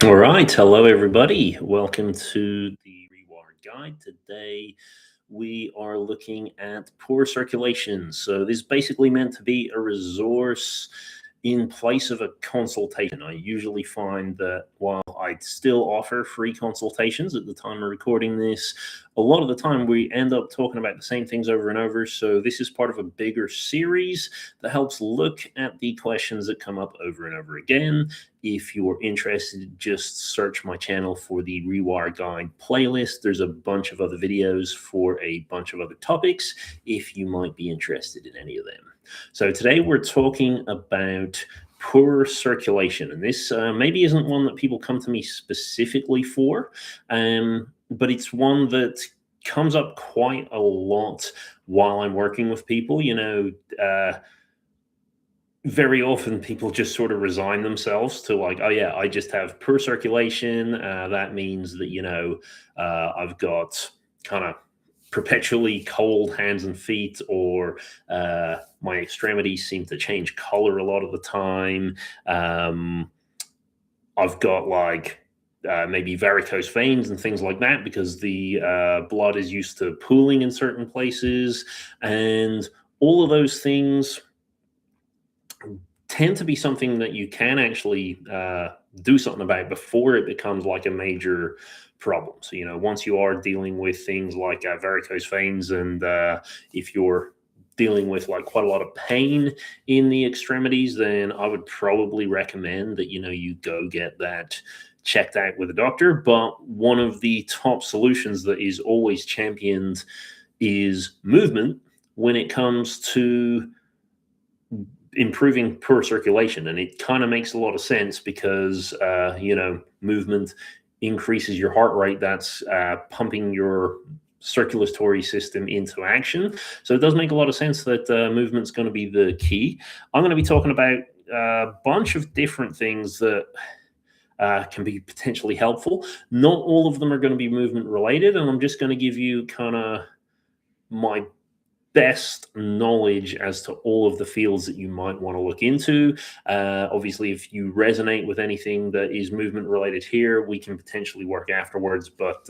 All right. Hello, everybody. Welcome to the Rewired Guide. Today, we are looking at poor circulation. So, this is basically meant to be a resource in place of a consultation. I usually find that while I still offer free consultations at the time of recording this, a lot of the time we end up talking about the same things over and over. So, this is part of a bigger series that helps look at the questions that come up over and over again. If you're interested, just search my channel for the Rewire Guide playlist. There's a bunch of other videos for a bunch of other topics if you might be interested in any of them. So today we're talking about poor circulation, and this maybe isn't one that people come to me specifically for, but it's one that comes up quite a lot while I'm working with people. Very often people just sort of resign themselves to like, oh yeah, I just have poor circulation. That means that I've got kind of perpetually cold hands and feet, or my extremities seem to change color a lot of the time. I've got maybe varicose veins and things like that because the blood is used to pooling in certain places, and all of those things tend to be something that you can actually do something about before it becomes like a major problem. So, once you are dealing with things like varicose veins, and if you're dealing with like quite a lot of pain in the extremities, then I would probably recommend that, you go get that checked out with a doctor. But one of the top solutions that is always championed is movement when it comes to improving poor circulation. And it kind of makes a lot of sense because movement increases your heart rate. That's pumping your circulatory system into action. So it does make a lot of sense that movement's going to be the key. I'm going to be talking about a bunch of different things that can be potentially helpful. Not all of them are going to be movement related, and I'm just going to give you kind of my best knowledge as to all of the fields that you might want to look into. Obviously, if you resonate with anything that is movement related here, we can potentially work afterwards, but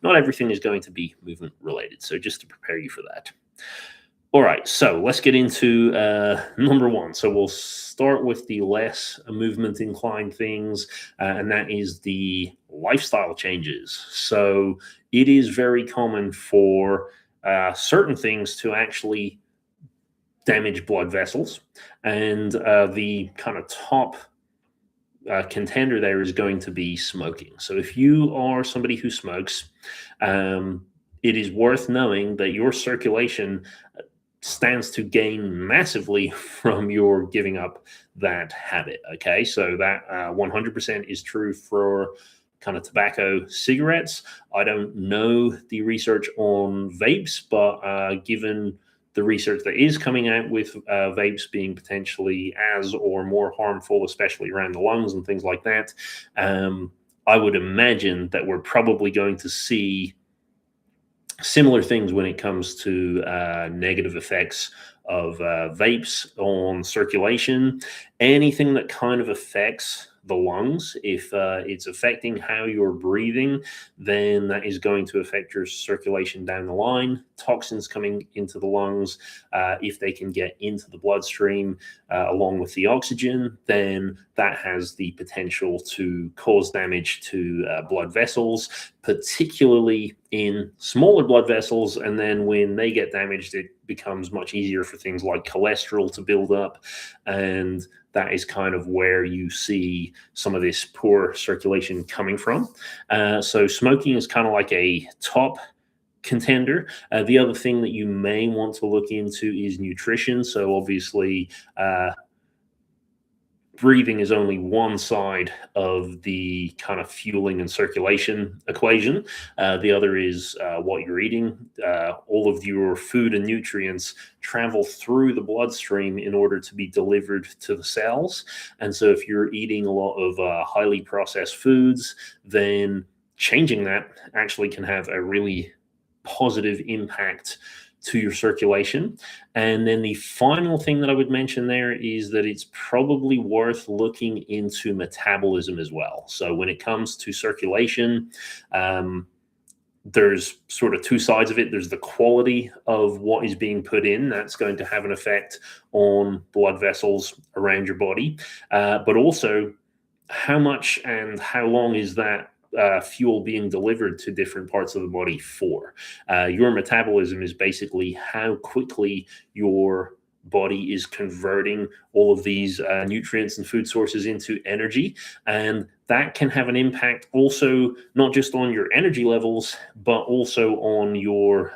not everything is going to be movement related. So just to prepare you for that. All right, so let's get into number one. So we'll start with the less movement inclined things, and that is the lifestyle changes. So it is very common for certain things to actually damage blood vessels. And the kind of top contender there is going to be smoking. So if you are somebody who smokes, it is worth knowing that your circulation stands to gain massively from your giving up that habit. Okay, so that 100% is true for kind of tobacco cigarettes. I don't know the research on vapes, but given the research that is coming out with vapes being potentially as or more harmful, especially around the lungs and things like that, I would imagine that we're probably going to see similar things when it comes to negative effects of vapes on circulation. Anything that kind of affects the lungs, if it's affecting how you're breathing, then that is going to affect your circulation down the line. Toxins coming into the lungs, if they can get into the bloodstream along with the oxygen, then that has the potential to cause damage to blood vessels, particularly in smaller blood vessels. And then when they get damaged, it becomes much easier for things like cholesterol to build up. And that is kind of where you see some of this poor circulation coming from. So smoking is kind of like a top contender. The other thing that you may want to look into is nutrition. So obviously, breathing is only one side of the kind of fueling and circulation equation. The other is what you're eating. All of your food and nutrients travel through the bloodstream in order to be delivered to the cells. And so, if you're eating a lot of highly processed foods, then changing that actually can have a really positive impact to your circulation. And then the final thing that I would mention there is that it's probably worth looking into metabolism as well. So when it comes to circulation, there's sort of two sides of it. There's the quality of what is being put in. That's going to have an effect on blood vessels around your body. But also, how much and how long is that fuel being delivered to different parts of the body for? Your metabolism is basically how quickly your body is converting all of these nutrients and food sources into energy. And that can have an impact also, not just on your energy levels, but also on your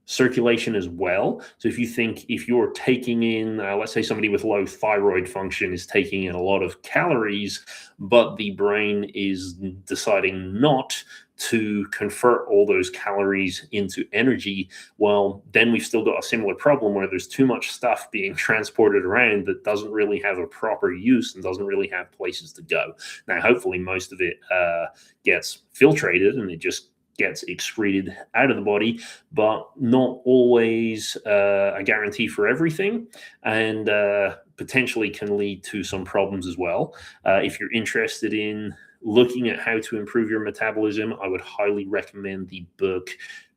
circulation as well. So if you're taking in, let's say somebody with low thyroid function is taking in a lot of calories, but the brain is deciding not to convert all those calories into energy, well, then we've still got a similar problem where there's too much stuff being transported around that doesn't really have a proper use and doesn't really have places to go. Now, hopefully most of it gets filtrated and it just gets excreted out of the body, but not always a guarantee for everything, and potentially can lead to some problems as well. If you're interested in looking at how to improve your metabolism, I would highly recommend the book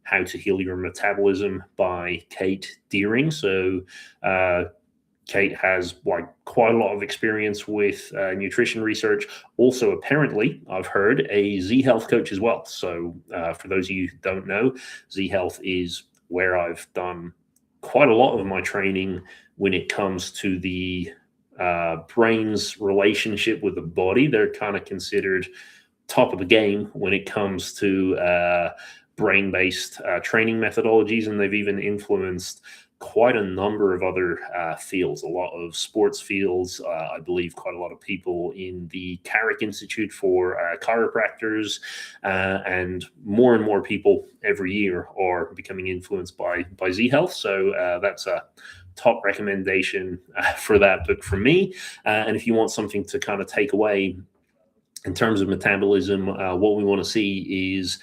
How to Heal Your Metabolism by Kate Deering. So Kate has quite a lot of experience with nutrition research. Also, apparently, I've heard a Z Health coach as well. So for those of you who don't know, Z Health is where I've done quite a lot of my training when it comes to the brain's relationship with the body. They're kind of considered top of the game when it comes to brain-based training methodologies, and they've even influenced quite a number of other fields, a lot of sports fields. I believe quite a lot of people in the Carrick Institute for chiropractors, and more people every year are becoming influenced by Z Health. So that's a top recommendation for that book from me. And if you want something to kind of take away in terms of metabolism, what we want to see is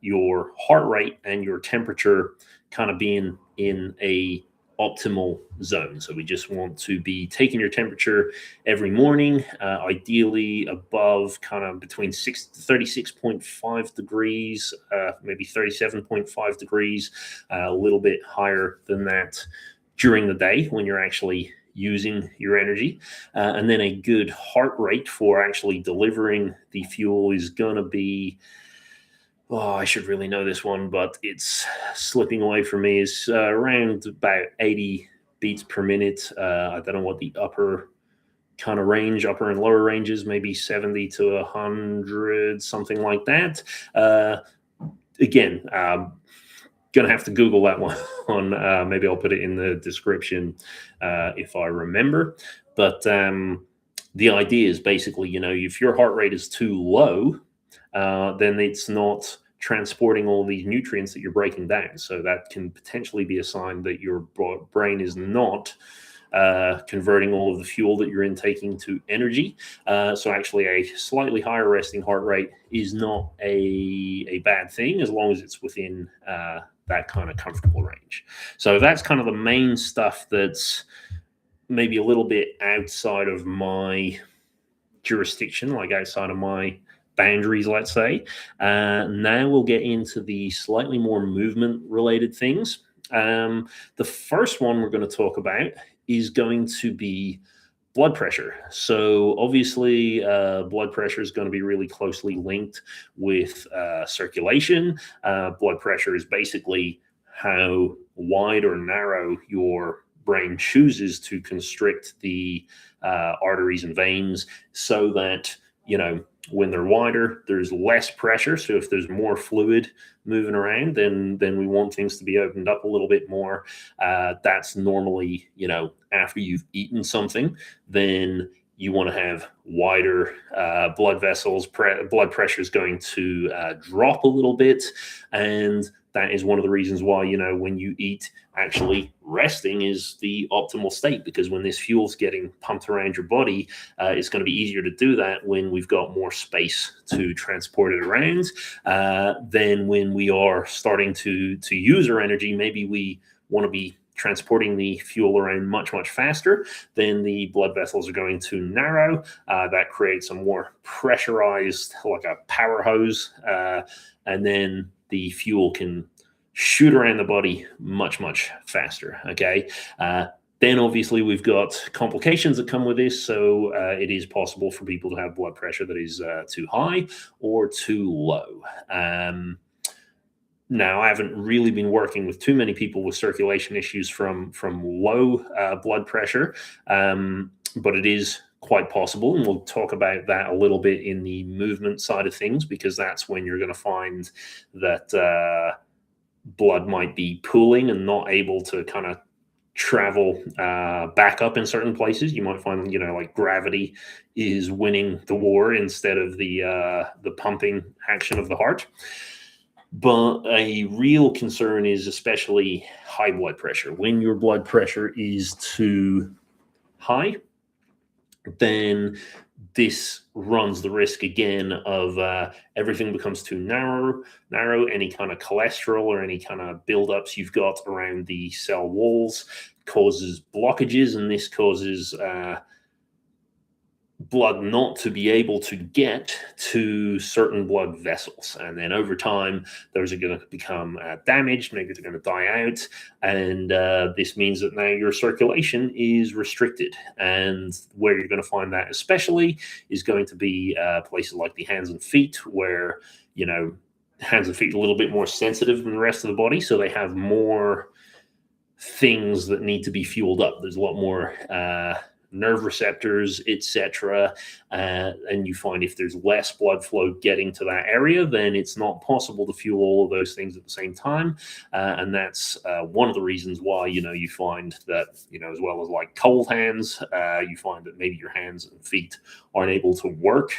your heart rate and your temperature kind of being in a optimal zone. So we just want to be taking your temperature every morning, ideally above kind of between 36.5 degrees, maybe 37.5 degrees, a little bit higher than that during the day when you're actually using your energy. And then a good heart rate for actually delivering the fuel is going to be, I should really know this one, but it's slipping away from me, is around about 80 beats per minute. I don't know what the upper kind of range, upper and lower ranges, maybe 70 to 100, something like that. Again, gonna have to Google that one. Maybe I'll put it in the description if I remember. But the idea is basically, if your heart rate is too low, then it's not transporting all these nutrients that you're breaking down. So that can potentially be a sign that your brain is not converting all of the fuel that you're intaking to energy. So actually a slightly higher resting heart rate is not a bad thing, as long as it's within that kind of comfortable range. So that's kind of the main stuff that's maybe a little bit outside of my jurisdiction, like outside of my boundaries, let's say. Now we'll get into the slightly more movement related things. The first one we're going to talk about is going to be blood pressure. So obviously, blood pressure is going to be really closely linked with circulation. Blood pressure is basically how wide or narrow your brain chooses to constrict the arteries and veins, so that, when they're wider, there's less pressure. So if there's more fluid moving around, then we want things to be opened up a little bit more. That's normally, after you've eaten something, then you want to have wider blood vessels. Blood pressure is going to drop a little bit, and that is one of the reasons why, when you eat, actually resting is the optimal state, because when this fuel's getting pumped around your body, it's going to be easier to do that when we've got more space to transport it around. Then when we are starting to use our energy, maybe we want to be transporting the fuel around much, much faster, then the blood vessels are going to narrow. That creates a more pressurized, like a power hose, and then the fuel can shoot around the body much, much faster. Okay. Then obviously we've got complications that come with this. So it is possible for people to have blood pressure that is too high or too low. Now, I haven't really been working with too many people with circulation issues from low blood pressure, but it is quite possible, and we'll talk about that a little bit in the movement side of things, because that's when you're going to find that blood might be pooling and not able to kind of travel back up in certain places. You might find, like gravity is winning the war instead of the pumping action of the heart. But a real concern is especially high blood pressure. When your blood pressure is too high, then this runs the risk again of everything becomes too narrow. Any kind of cholesterol or any kind of buildups you've got around the cell walls causes blockages, and this causes blood not to be able to get to certain blood vessels. And then over time, those are going to become damaged. Maybe they're going to die out. And this means that now your circulation is restricted. And where you're going to find that especially is going to be places like the hands and feet, where, hands and feet are a little bit more sensitive than the rest of the body. So they have more things that need to be fueled up. There's a lot more nerve receptors, etc. And you find if there's less blood flow getting to that area, then it's not possible to fuel all of those things at the same time. And that's one of the reasons why, you find that, as well as like cold hands, you find that maybe your hands and feet aren't able to work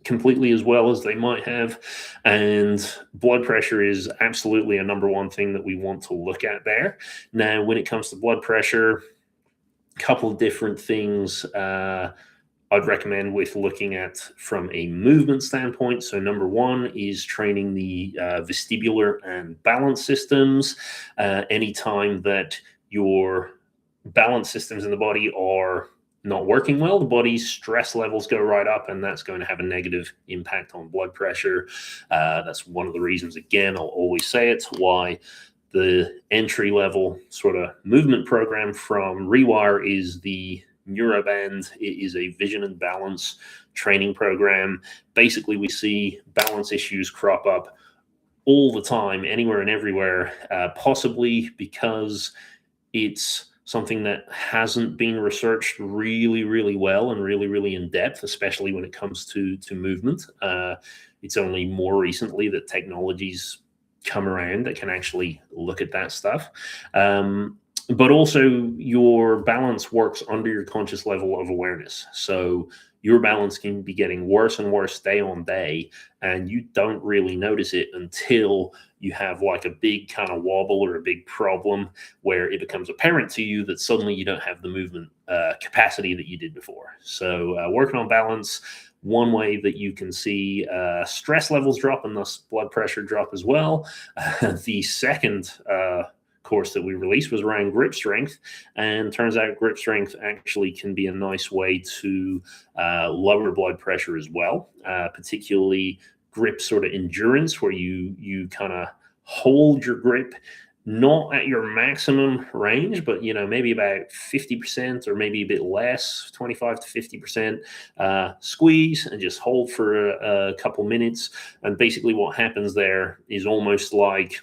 completely as well as they might have. And blood pressure is absolutely a number one thing that we want to look at there. Now, when it comes to blood pressure, couple of different things I'd recommend with looking at from a movement standpoint. So number one is training the vestibular and balance systems. Anytime that your balance systems in the body are not working well, the body's stress levels go right up, and that's going to have a negative impact on blood pressure. That's one of the reasons, again, I'll always say it's why the entry level sort of movement program from Rewire is the Neuroband. It is a vision and balance training program. Basically, we see balance issues crop up all the time, anywhere and everywhere, possibly because it's something that hasn't been researched really, really well and really, really in depth, especially when it comes to movement. It's only more recently that technologies come around that can actually look at that stuff. But also your balance works under your conscious level of awareness. So your balance can be getting worse and worse day on day, and you don't really notice it until you have like a big kind of wobble or a big problem where it becomes apparent to you that suddenly you don't have the movement capacity that you did before. So working on balance, one way that you can see stress levels drop and thus blood pressure drop as well. The second course that we released was around grip strength, and turns out grip strength actually can be a nice way to lower blood pressure as well, particularly grip sort of endurance, where you kind of hold your grip not at your maximum range, but maybe about 50% or maybe a bit less, 25 to 50%, squeeze and just hold for a couple minutes. And basically what happens there is almost like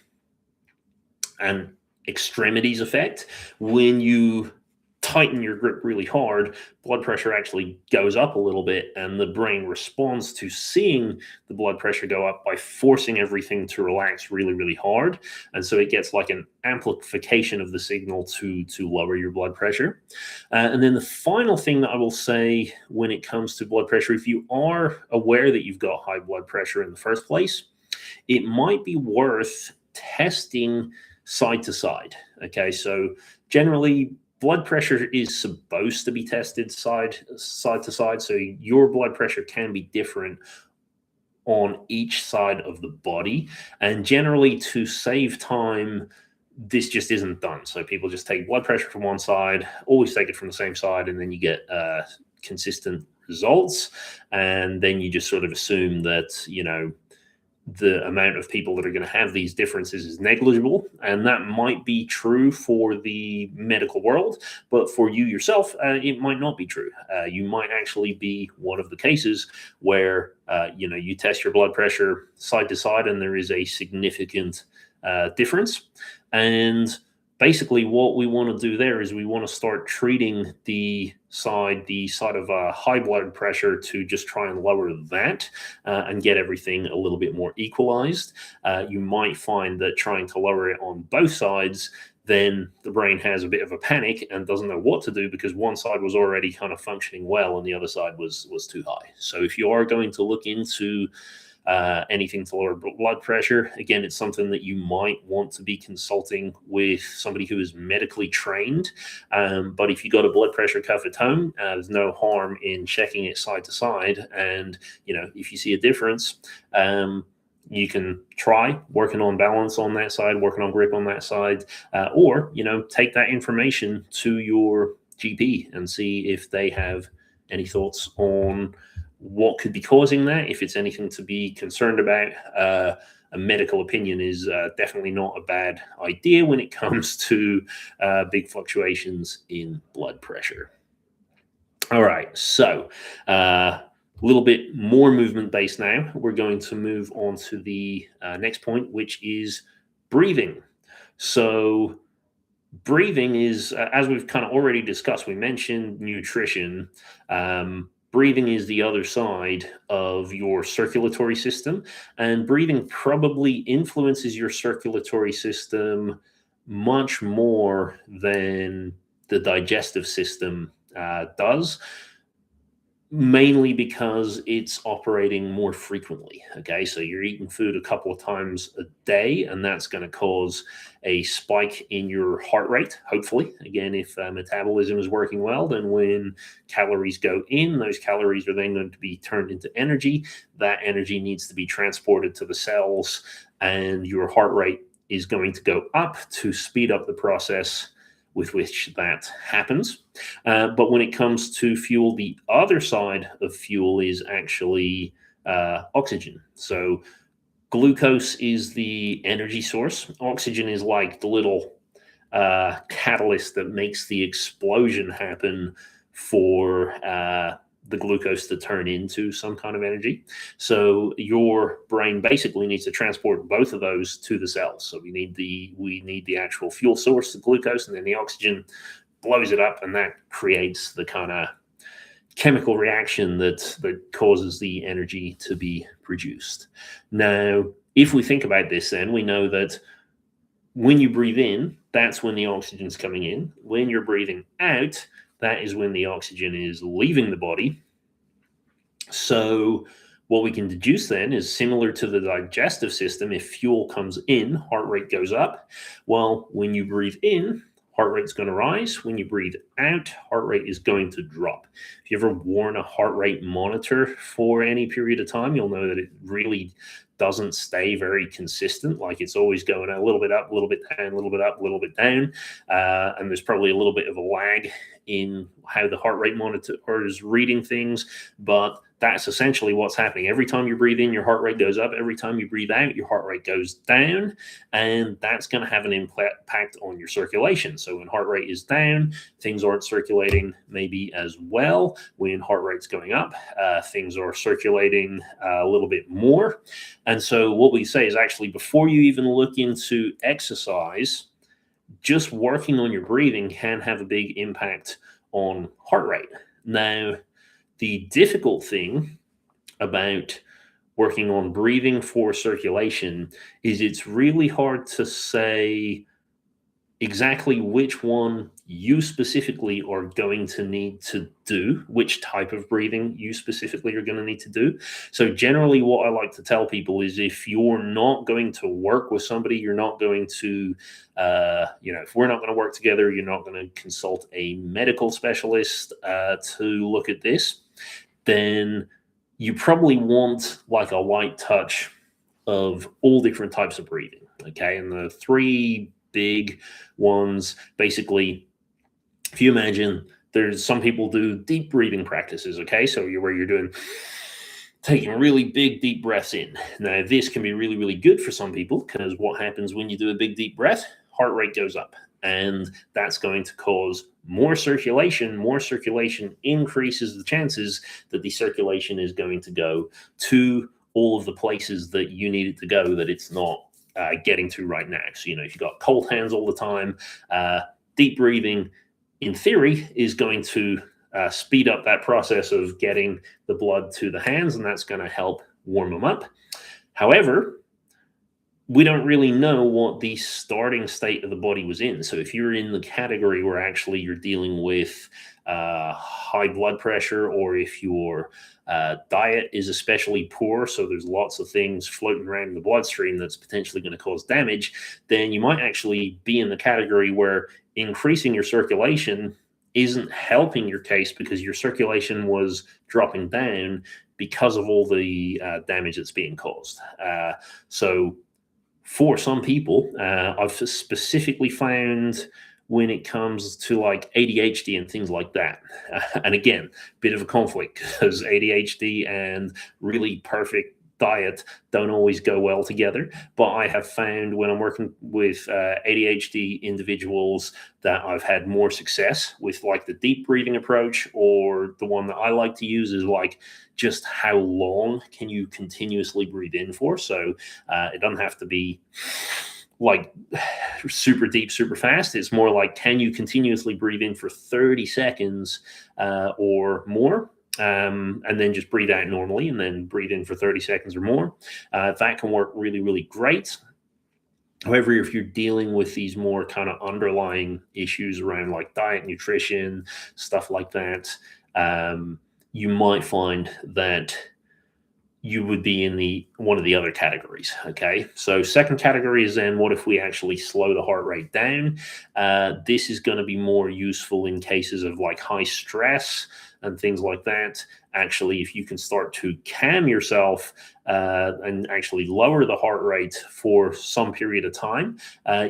an extremities effect. When you tighten your grip really hard, blood pressure actually goes up a little bit, and the brain responds to seeing the blood pressure go up by forcing everything to relax really, really hard. And so it gets like an amplification of the signal to lower your blood pressure. And then the final thing that I will say when it comes to blood pressure, if you are aware that you've got high blood pressure in the first place, it might be worth testing side to side. Okay, so generally blood pressure is supposed to be tested side to side. So your blood pressure can be different on each side of the body. And generally, to save time, this just isn't done. So people just take blood pressure from one side, always take it from the same side, and then you get consistent results. And then you just sort of assume that, the amount of people that are going to have these differences is negligible. And that might be true for the medical world, but for you yourself, it might not be true. You might actually be one of the cases where, you test your blood pressure side to side and there is a significant difference. And basically what we want to do there is we want to start treating the side of high blood pressure to just try and lower that and get everything a little bit more equalized. You might find that trying to lower it on both sides, then the brain has a bit of a panic and doesn't know what to do because one side was already kind of functioning well and the other side was too high. So if you are going to look into anything to lower blood pressure, again, it's something that you might want to be consulting with somebody who is medically trained. But if you got a blood pressure cuff at home, there's no harm in checking it side to side. And, if you see a difference, you can try working on balance on that side, working on grip on that side, or, take that information to your GP and see if they have any thoughts on what could be causing that. If it's anything to be concerned about, a medical opinion is definitely not a bad idea when it comes to big fluctuations in blood pressure. All right, so a little bit more movement based now. We're going to move on to the next point, which is breathing. So breathing is, as we've kind of already discussed, we mentioned nutrition. Breathing is the other side of your circulatory system, and breathing probably influences your circulatory system much more than the digestive system does, mainly because it's operating more frequently. Okay, so you're eating food a couple of times a day, and that's going to cause a spike in your heart rate. Hopefully, again, if metabolism is working well, then when calories go in, those calories are then going to be turned into energy. That energy needs to be transported to the cells, and your heart rate is going to go up to speed up the process with which that happens. But when it comes to fuel, the other side of fuel is actually oxygen. So glucose is the energy source. Oxygen is like the little catalyst that makes the explosion happen for the glucose to turn into some kind of energy. So your brain basically needs to transport both of those to the cells. So we need the actual fuel source, the glucose, and then the oxygen blows it up, and that creates the kind of chemical reaction that causes the energy to be produced. Now, if we think about this, then we know that when you breathe in, that's when the oxygen's coming in. When you're breathing out, that is when the oxygen is leaving the body. So what we can deduce then is similar to the digestive system. If fuel comes in, heart rate goes up. Well, when you breathe in, heart rate's going to rise. When you breathe out, heart rate is going to drop. If you ever worn a heart rate monitor for any period of time, you'll know that it really doesn't stay very consistent. Like it's always going a little bit up, a little bit down, a little bit up, a little bit down. And there's probably a little bit of a lag in how the heart rate monitor is reading things, but that's essentially what's happening. Every time you breathe in, your heart rate goes up. Every time you breathe out, your heart rate goes down. And that's going to have an impact on your circulation. So when heart rate is down, things aren't circulating maybe as well. When heart rate's going up, things are circulating a little bit more. And so what we say is actually before you even look into exercise, just working on your breathing can have a big impact on heart rate. Now, the difficult thing about working on breathing for circulation is it's really hard to say exactly which one you specifically are going to need to do, which type of breathing you specifically are going to need to do. So, generally, what I like to tell people is if you're not going to work with somebody, you're not going to, if we're not going to work together, you're not going to consult a medical specialist to look at this, then you probably want like a light touch of all different types of breathing. Okay. And the three big ones basically, if you imagine, there's some people do deep breathing practices. Okay. So where you're doing taking really big deep breaths in. Now this can be really, really good for some people because what happens when you do a big deep breath? Heart rate goes up, and that's going to cause more circulation. More circulation increases the chances that the circulation is going to go to all of the places that you need it to go that it's not getting to right now. So, if you've got cold hands all the time, deep breathing, in theory, is going to speed up that process of getting the blood to the hands, and that's going to help warm them up. However, we don't really know what the starting state of the body was in. So if you're in the category where actually you're dealing with high blood pressure, or if your diet is especially poor, so there's lots of things floating around in the bloodstream that's potentially going to cause damage, then you might actually be in the category where increasing your circulation isn't helping your case because your circulation was dropping down because of all the damage that's being caused. So for some people, I've specifically found when it comes to like ADHD and things like that. And again, bit of a conflict because ADHD and really perfect diet don't always go well together. But I have found when I'm working with ADHD individuals that I've had more success with like the deep breathing approach, or the one that I like to use is like just how long can you continuously breathe in for. So it doesn't have to be like super deep, super fast. It's more like, can you continuously breathe in for 30 seconds or more? And then just breathe out normally, and then breathe in for 30 seconds or more. That can work really, really great. However, if you're dealing with these more kind of underlying issues around like diet, nutrition, stuff like that, you might find that you would be in the one of the other categories. Okay. So second category is then what if we actually slow the heart rate down? This is going to be more useful in cases of like high stress and things like that. Actually, if you can start to calm yourself and actually lower the heart rate for some period of time,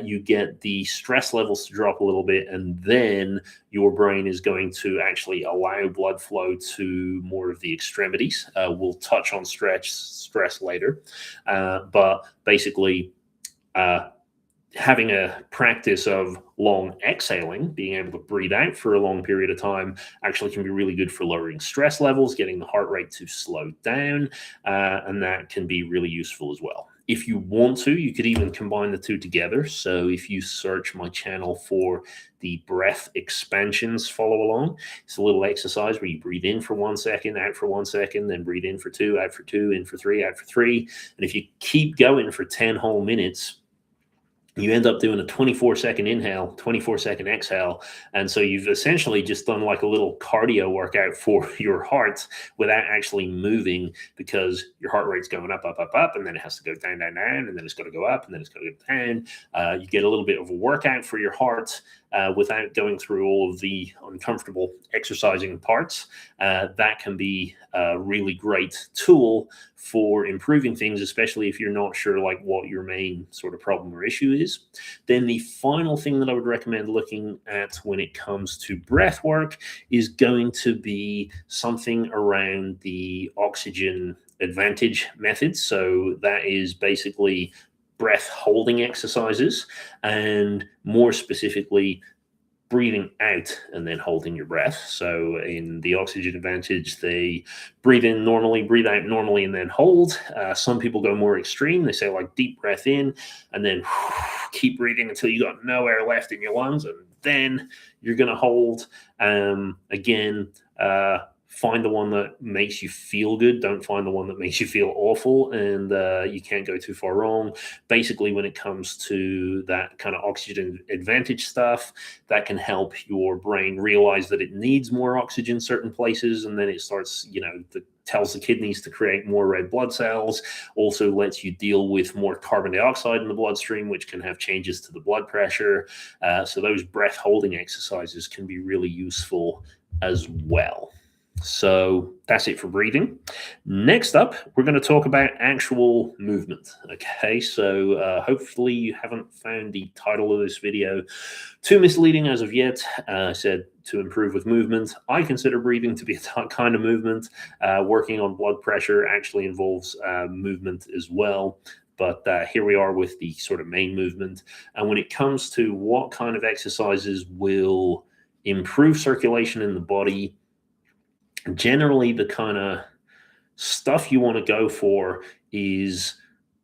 you get the stress levels to drop a little bit, and then your brain is going to actually allow blood flow to more of the extremities. We'll touch on stress later, but basically, having a practice of long exhaling, being able to breathe out for a long period of time, actually can be really good for lowering stress levels, getting the heart rate to slow down, and that can be really useful as well. If you want to, you could even combine the two together. So if you search my channel for the breath expansions, follow along. It's a little exercise where you breathe in for 1 second, out for 1 second, then breathe in for 2, out for 2, in for 3, out for 3. And if you keep going for 10 whole minutes, you end up doing a 24-second inhale, 24-second exhale. And so you've essentially just done like a little cardio workout for your heart without actually moving, because your heart rate's going up, up, up, up, and then it has to go down, down, down, and then it's got to go up, and then it's got to go down. You get a little bit of a workout for your heart without going through all of the uncomfortable exercising parts. That can be a really great tool for improving things, especially if you're not sure like what your main sort of problem or issue is. Then the final thing that I would recommend looking at when it comes to breath work is going to be something around the oxygen advantage method. So that is basically breath holding exercises, and more specifically breathing out and then holding your breath. So in the oxygen advantage, they breathe in normally, breathe out normally, and then hold. Some people go more extreme. They say like deep breath in and then keep breathing until you got no air left in your lungs, and then you're going to hold. Again, find the one that makes you feel good. Don't find the one that makes you feel awful, and you can't go too far wrong. Basically, when it comes to that kind of oxygen advantage stuff, that can help your brain realize that it needs more oxygen in certain places, and then it starts, tells the kidneys to create more red blood cells. Also lets you deal with more carbon dioxide in the bloodstream, which can have changes to the blood pressure. So those breath holding exercises can be really useful as well. So that's it for breathing. Next up, we're going to talk about actual movement. Okay, so hopefully you haven't found the title of this video too misleading as of yet. I said to improve with movement. I consider breathing to be a kind of movement. Working on blood pressure actually involves movement as well. But here we are with the sort of main movement. And when it comes to what kind of exercises will improve circulation in the body, generally the kind of stuff you want to go for is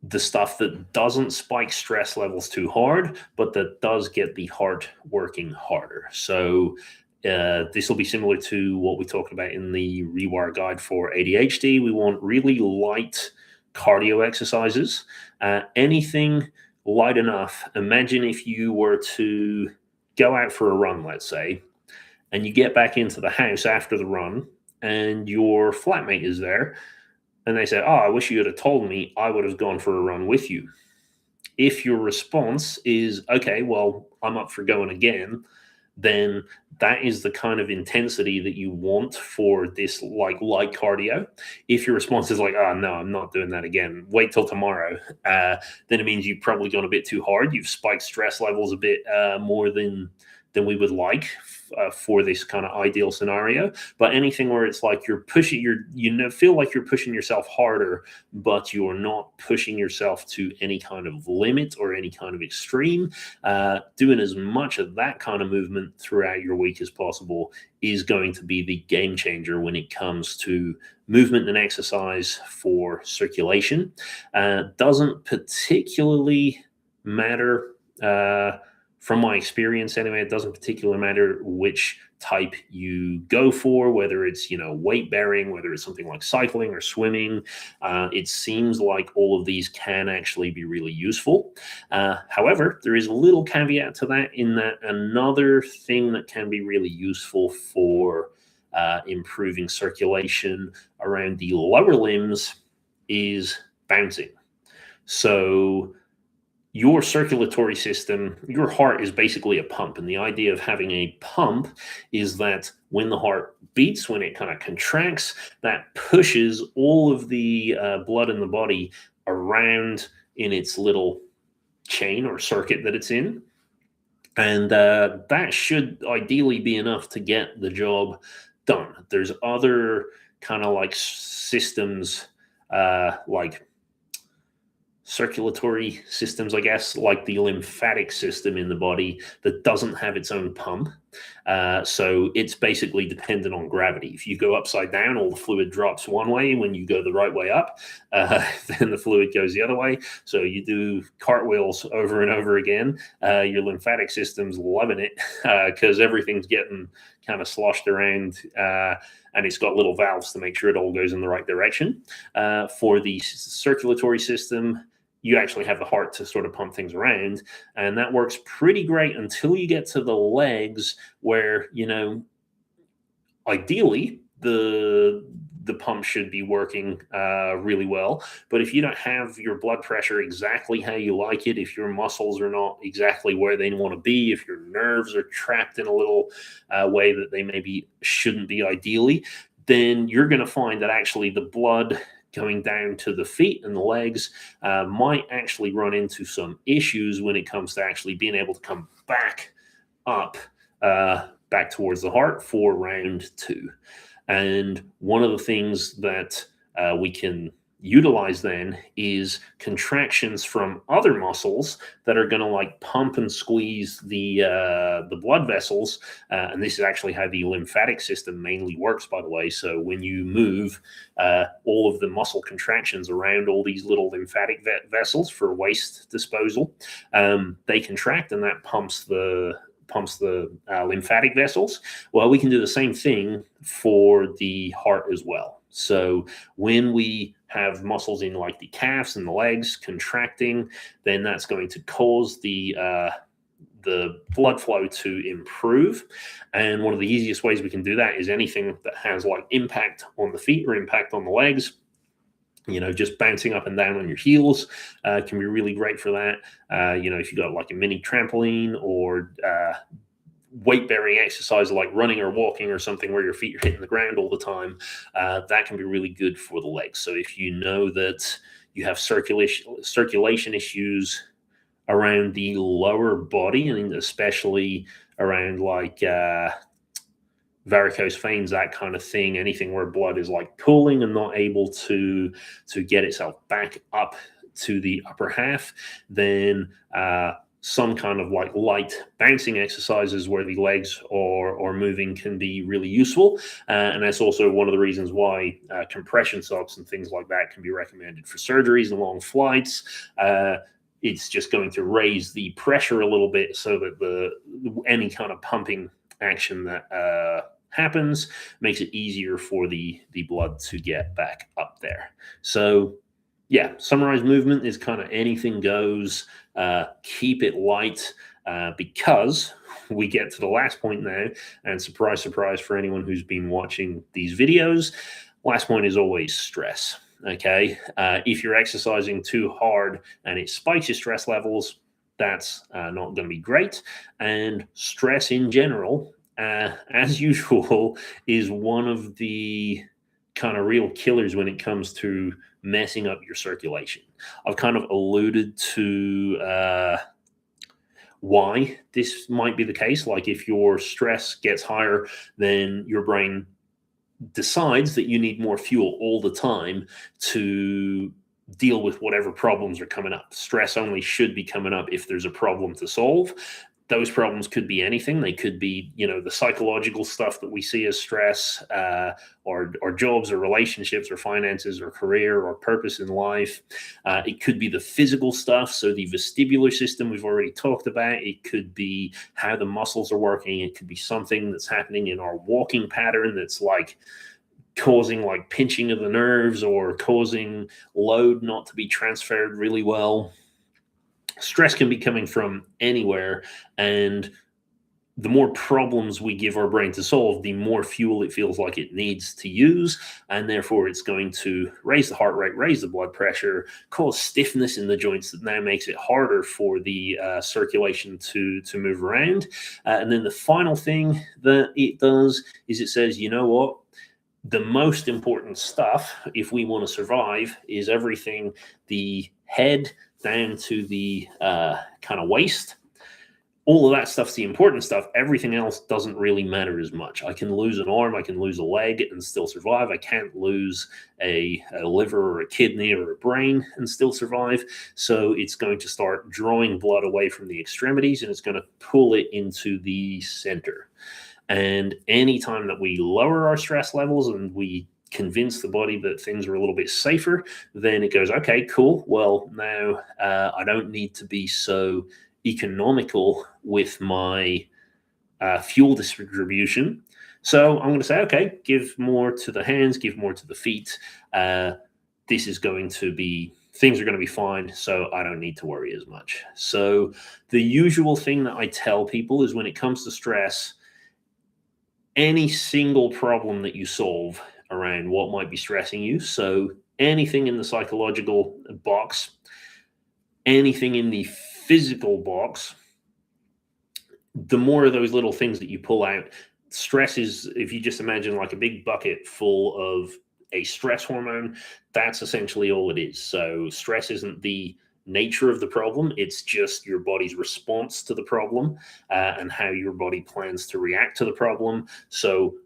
the stuff that doesn't spike stress levels too hard, but that does get the heart working harder. So this will be similar to what we talked about in the Rewire guide for ADHD. We want really light cardio exercises. Anything light enough. Imagine if you were to go out for a run, let's say, and you get back into the house after the run, and your flatmate is there, and they say, "Oh, I wish you had told me. I would have gone for a run with you." If your response is, "Okay, well, I'm up for going again," then that is the kind of intensity that you want for this like light cardio. If your response is like, "Oh, no, I'm not doing that again. Wait till tomorrow," then it means you've probably gone a bit too hard. You've spiked stress levels a bit more than we would like for this kind of ideal scenario. But anything where it's like you're pushing, feel like you're pushing yourself harder, but you're not pushing yourself to any kind of limit or any kind of extreme, doing as much of that kind of movement throughout your week as possible is going to be the game changer when it comes to movement and exercise for circulation. Doesn't particularly matter, from my experience anyway, it doesn't particularly matter which type you go for, whether it's, weight bearing, whether it's something like cycling or swimming. It seems like all of these can actually be really useful. However, there is a little caveat to that, in that another thing that can be really useful for improving circulation around the lower limbs is bouncing. So your circulatory system, your heart is basically a pump. And the idea of having a pump is that when the heart beats, when it kind of contracts, that pushes all of the blood in the body around in its little chain or circuit that it's in. And that should ideally be enough to get the job done. There's other kind of like systems, like circulatory systems, I guess, like the lymphatic system in the body, that doesn't have its own pump. So it's basically dependent on gravity. If you go upside down, all the fluid drops one way. When you go the right way up, then the fluid goes the other way. So you do cartwheels over and over again. Your lymphatic system's loving it because everything's getting kind of sloshed around, and it's got little valves to make sure it all goes in the right direction. For the circulatory system, you actually have the heart to sort of pump things around, and that works pretty great until you get to the legs, where ideally the pump should be working really well. But if you don't have your blood pressure exactly how you like it, if your muscles are not exactly where they want to be, if your nerves are trapped in a little way that they maybe shouldn't be ideally, then you're going to find that actually the blood going down to the feet and the legs might actually run into some issues when it comes to actually being able to come back up, back towards the heart for round 2. And one of the things that we can utilize then is contractions from other muscles that are going to like pump and squeeze the blood vessels. And this is actually how the lymphatic system mainly works, by the way. So when you move, all of the muscle contractions around all these little lymphatic vessels for waste disposal, they contract, and that pumps the pumps the lymphatic vessels. Well, we can do the same thing for the heart as well. So when we have muscles in like the calves and the legs contracting, then that's going to cause the blood flow to improve. And one of the easiest ways we can do that is anything that has like impact on the feet or impact on the legs. Just bouncing up and down on your heels can be really great for that. If you got like a mini trampoline or weight bearing exercise like running or walking or something where your feet are hitting the ground all the time, that can be really good for the legs. So if you know that you have circulation issues around the lower body, and especially around like varicose veins, that kind of thing, anything where blood is like pooling and not able to get itself back up to the upper half, then some kind of like light bouncing exercises where the legs are moving can be really useful. And that's also one of the reasons why compression socks and things like that can be recommended for surgeries and long flights. It's just going to raise the pressure a little bit so that any kind of pumping action that happens makes it easier for the blood to get back up there. So yeah, summarized movement is kind of anything goes. Keep it light because we get to the last point now, and surprise, surprise for anyone who's been watching these videos, last point is always stress. Okay, if you're exercising too hard and it spikes your stress levels, that's not going to be great. And stress in general, as usual, is one of the kind of real killers when it comes to messing up your circulation. I've kind of alluded to why this might be the case. Like if your stress gets higher, then your brain decides that you need more fuel all the time to deal with whatever problems are coming up. Stress only should be coming up if there's a problem to solve. Those problems could be anything. They could be, the psychological stuff that we see as stress, or jobs or relationships or finances or career or purpose in life. It could be the physical stuff. So the vestibular system we've already talked about. It could be how the muscles are working. It could be something that's happening in our walking pattern that's like causing like pinching of the nerves or causing load not to be transferred really well. Stress can be coming from anywhere, and the more problems we give our brain to solve, the more fuel it feels like it needs to use, and therefore it's going to raise the heart rate, raise the blood pressure, cause stiffness in the joints that now makes it harder for the circulation to move around. And then the final thing that it does is it says, you know what? The most important stuff, if we want to survive, is everything the head down to the kind of waist. All of that stuff's the important stuff. Everything else doesn't really matter as much. I can lose an arm, I can lose a leg and still survive. I can't lose a liver or a kidney or a brain and still survive. So it's going to start drawing blood away from the extremities and it's going to pull it into the center. And anytime that we lower our stress levels and we convince the body that things are a little bit safer, then it goes, okay, cool. Well, now I don't need to be so economical with my fuel distribution. So I'm going to say, okay, give more to the hands, give more to the feet. This is going to be, things are going to be fine. So I don't need to worry as much. So the usual thing that I tell people is when it comes to stress, any single problem that you solve around what might be stressing you, so anything in the psychological box, anything in the physical box, the more of those little things that you pull out, stress is, if you just imagine like a big bucket full of a stress hormone, that's essentially all it is. So stress isn't the nature of the problem, it's just your body's response to the problem and how your body plans to react to the problem. So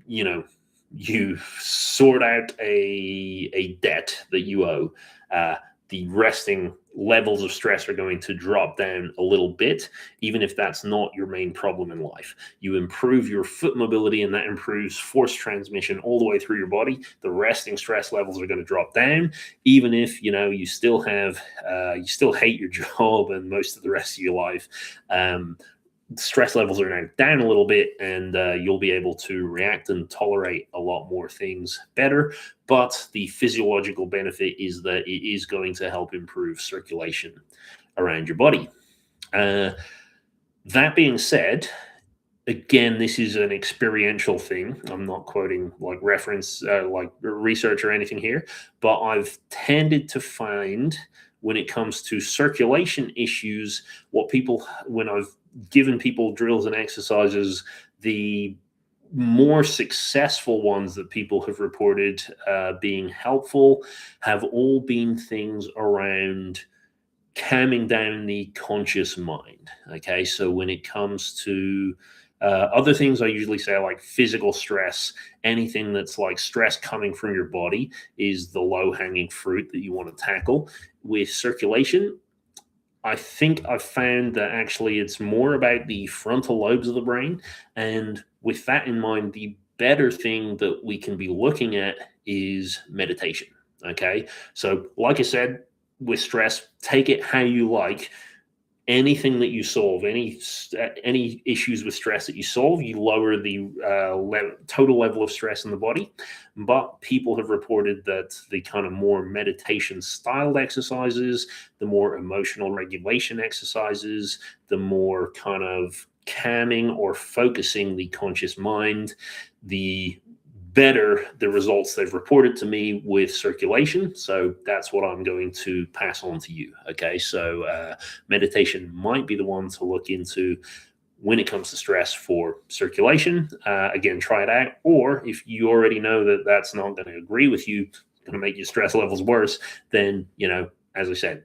you sort out a debt that you owe, the resting levels of stress are going to drop down a little bit, even if that's not your main problem in life. You improve your foot mobility and that improves force transmission all the way through your body. The resting stress levels are going to drop down, even if, you still have, you still hate your job and most of the rest of your life. stress levels are now down a little bit, and you'll be able to react and tolerate a lot more things better. But the physiological benefit is that it is going to help improve circulation around your body. Uh, that being said, again, this is an experiential thing. I'm not quoting like reference, like research or anything here, but I've tended to find when it comes to circulation issues, when I've given people drills and exercises, the more successful ones that people have reported being helpful have all been things around calming down the conscious mind. Okay, so when it comes to other things, I usually say like physical stress, anything that's like stress coming from your body is the low hanging fruit that you want to tackle. With circulation, I think I've found that actually it's more about the frontal lobes of the brain. And with that in mind, the better thing that we can be looking at is meditation. Okay. So, like I said, with stress, take it how you like. Anything that you solve, any issues with stress that you solve, you lower the total level of stress in the body. But people have reported that the kind of more meditation styled exercises, the more emotional regulation exercises, the more kind of calming or focusing the conscious mind, the better the results they've reported to me with circulation. So that's what I'm going to pass on to you. Okay. So meditation might be the one to look into when it comes to stress for circulation. Again, try it out. Or if you already know that that's not going to agree with you, going to make your stress levels worse, then, as I said,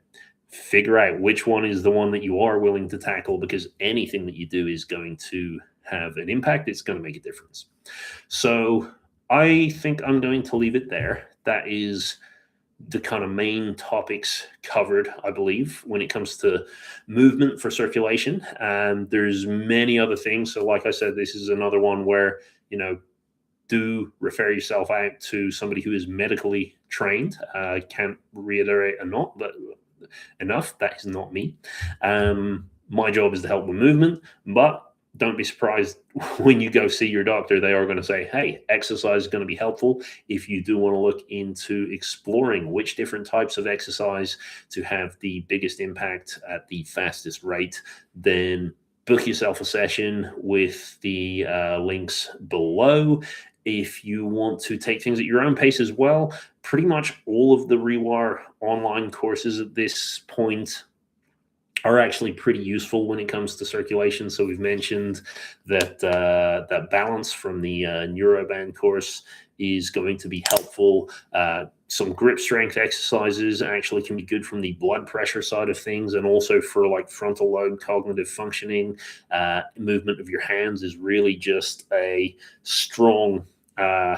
figure out which one is the one that you are willing to tackle, because anything that you do is going to have an impact. It's going to make a difference. So I think I'm going to leave it there. That is the kind of main topics covered, I believe, when it comes to movement for circulation. And there's many other things. So like I said, this is another one where, do refer yourself out to somebody who is medically trained. I can't reiterate enough, that is not me. My job is to help with movement, but don't be surprised when you go see your doctor. They are going to say, hey, exercise is going to be helpful. If you do want to look into exploring which different types of exercise to have the biggest impact at the fastest rate, then book yourself a session with the links below. If you want to take things at your own pace as well, pretty much all of the Rewire online courses at this point are actually pretty useful when it comes to circulation. So we've mentioned that that balance from the Neuroband course is going to be helpful. Some grip strength exercises actually can be good from the blood pressure side of things, and also for like frontal lobe cognitive functioning. Movement of your hands is really just a strong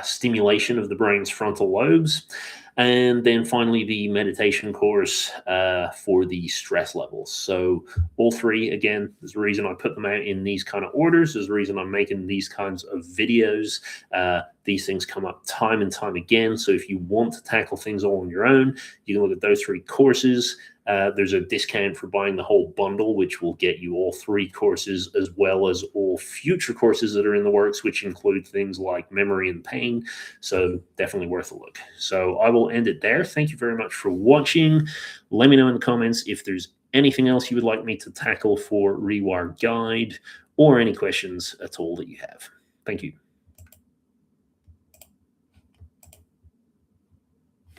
stimulation of the brain's frontal lobes. And then finally, the meditation course for the stress levels. So all three, again, there's a reason I put them out in these kind of orders. There's a reason I'm making these kinds of videos. These things come up time and time again. So if you want to tackle things all on your own, you can look at those three courses. There's a discount for buying the whole bundle, which will get you all three courses, as well as all future courses that are in the works, which include things like memory and pain. So definitely worth a look. So I will end it there. Thank you very much for watching. Let me know in the comments if there's anything else you would like me to tackle for Rewire Guide, or any questions at all that you have. Thank you.